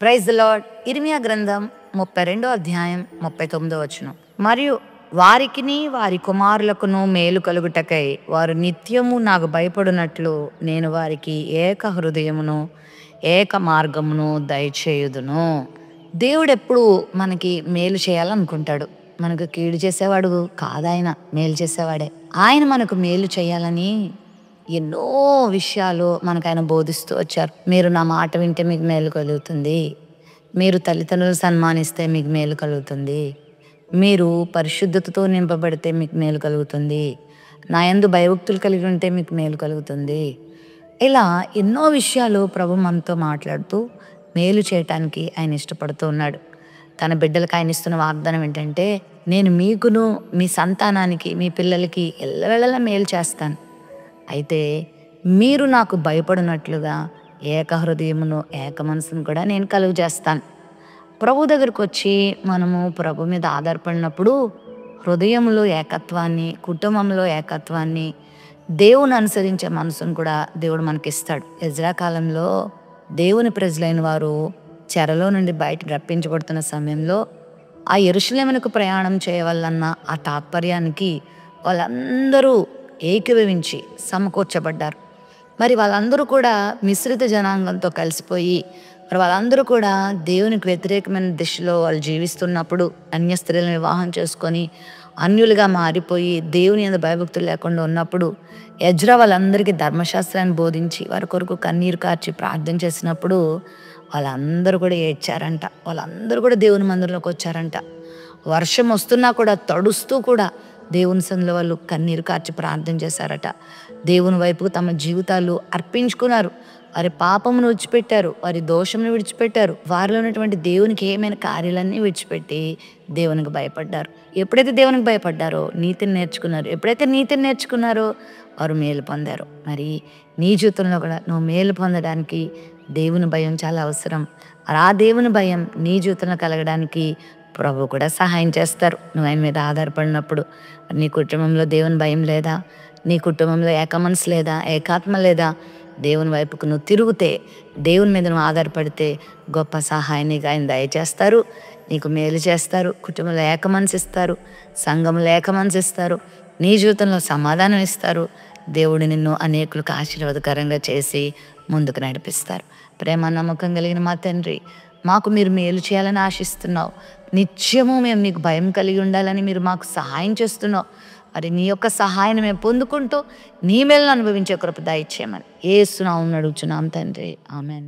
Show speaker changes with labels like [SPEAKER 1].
[SPEAKER 1] Praise the lord. ఇర్మియా గ్రంథం 32వ అధ్యాయం 39వ వచనం. మరియు వారికిని వారి కుమారులకును మేలు కలుగుటకై వారు నిత్యము నాకు భయపడినట్లు నేను వారికి ఏక హృదయమును ఏక మార్గమును దయచేయుదును. దేవుడు ఎప్పుడు మనకి మేలు చేయాలనుకుంటాడు. మనకు కీడు చేసేవాడు కాదాయన, మేలు చేసేవాడే. ఆయన మనకు మేలు చేయాలని ఎన్నో విషయాలు మనకు ఆయన బోధిస్తూ వచ్చారు. మీరు నా మాట వింటే మీకు మేలు కలుగుతుంది, మీరు తల్లిదండ్రులు సన్మానిస్తే మీకు మేలు కలుగుతుంది, మీరు పరిశుద్ధతతో నింపబడితే మీకు మేలు కలుగుతుంది, నా యందు భయభక్తులు కలిగి ఉంటే మీకు మేలు కలుగుతుంది. ఇలా ఎన్నో విషయాలు ప్రభు మనతో మాట్లాడుతూ మేలు చేయటానికి ఆయన ఇష్టపడుతూ ఉన్నాడు. తన బిడ్డలకు ఆయన ఇస్తున్న వాగ్దానం ఏంటంటే, నేను మీకును మీ సంతానానికి మీ పిల్లలకి ఎల్లవేళలా మేలు చేస్తాను. అయితే మీరు నాకు భయపడినట్లుగా ఏక హృదయమును ఏక మనసును కూడా నేను కలుగు చేస్తాను. ప్రభు దగ్గరకు వచ్చి మనము ప్రభు మీద ఆధారపడినప్పుడు హృదయంలో ఏకత్వాన్ని, కుటుంబంలో ఏకత్వాన్ని, దేవుని అనుసరించే మనసును కూడా దేవుడు మనకిస్తాడు. ఎజ్రా కాలంలో దేవుని ప్రజలైన వారు చెరలో నుండి బయటకు రప్పించబడుతున్న సమయంలో ఆ యెరూషలేమునకు ప్రయాణం చేయవలన్న ఆ తాత్పర్యానికి వాళ్ళందరూ ఏకీభవించి సమకూర్చబడ్డారు. మరి వాళ్ళందరూ కూడా మిశ్రిత జనాంగంతో కలిసిపోయి మరి వాళ్ళందరూ కూడా దేవునికి వ్యతిరేకమైన దిశలో వాళ్ళు జీవిస్తున్నప్పుడు, అన్య స్త్రీలను వివాహం చేసుకొని అన్యులుగా మారిపోయి దేవుని యందు భయభక్తులు లేకుండా ఉన్నప్పుడు ఎజ్రా వాళ్ళందరికీ ధర్మశాస్త్రాన్ని బోధించి వారి కొరకు కన్నీరు కార్చి ప్రార్థన చేసినప్పుడు వాళ్ళందరూ కూడా ఏడ్చారంట. వాళ్ళందరూ కూడా దేవుని మందిరంలోకి వచ్చారంట. వర్షం వస్తున్నా కూడా తడుస్తూ కూడా దేవుని సన్నిధిలో వాళ్ళు కన్నీరు కార్చి ప్రార్థన చేశారట. దేవుని వైపుకు తమ జీవితాలు అర్పించుకున్నారు. వారి పాపమును విడిచిపెట్టారు, వారి దోషమును విడిచిపెట్టారు, వారిలో ఉన్నటువంటి దేవునికి ఏమైనా కార్యాలన్నీ విడిచిపెట్టి దేవునికి భయపడ్డారు. ఎప్పుడైతే దేవునికి భయపడ్డారో నీతిని నేర్చుకున్నారు. ఎప్పుడైతే నీతిని నేర్చుకున్నారో వారు మేలు పొందారు. మరి నీ జీవితంలో కూడా నువ్వు మేలు పొందడానికి దేవుని భయం చాలా అవసరం. ఆ దేవుని భయం నీ జీవితంలో కలగడానికి ప్రభు కూడా సహాయం చేస్తారు. నువ్వు ఆయన మీద ఆధారపడినప్పుడు. నీ కుటుంబంలో దేవుని భయం లేదా? నీ కుటుంబంలో ఏక మనసు లేదా? ఏకాత్మ లేదా? దేవుని వైపుకు నువ్వు తిరిగితే, దేవుని మీద నువ్వు ఆధారపడితే గొప్ప సహాయాన్ని ఆయన దయచేస్తారు, నీకు మేలు చేస్తారు, కుటుంబంలో ఏక మనసు ఇస్తారు, సంఘంలో ఏక మనసు ఇస్తారు, నీ జీవితంలో సమాధానం ఇస్తారు. దేవుడు నిన్ను అనేకులకు ఆశీర్వాదకరంగా చేసి ముందుకు నడిపిస్తారు. ప్రేమ నమ్మకం కలిగిన మా తండ్రి, మాకు మీరు మేలు చేయాలని ఆశిస్తున్నావు. నిత్యము మేము నీకు భయం కలిగి ఉండాలని మీరు మాకు సహాయం చేస్తున్నావు. మరి నీ యొక్క సహాయాన్ని మేము పొందుకుంటూ నీ మేలను అనుభవించే కృప దయచేయమని యేసు నామమున అడుగుచున్నాం తండ్రి. ఆమెన్.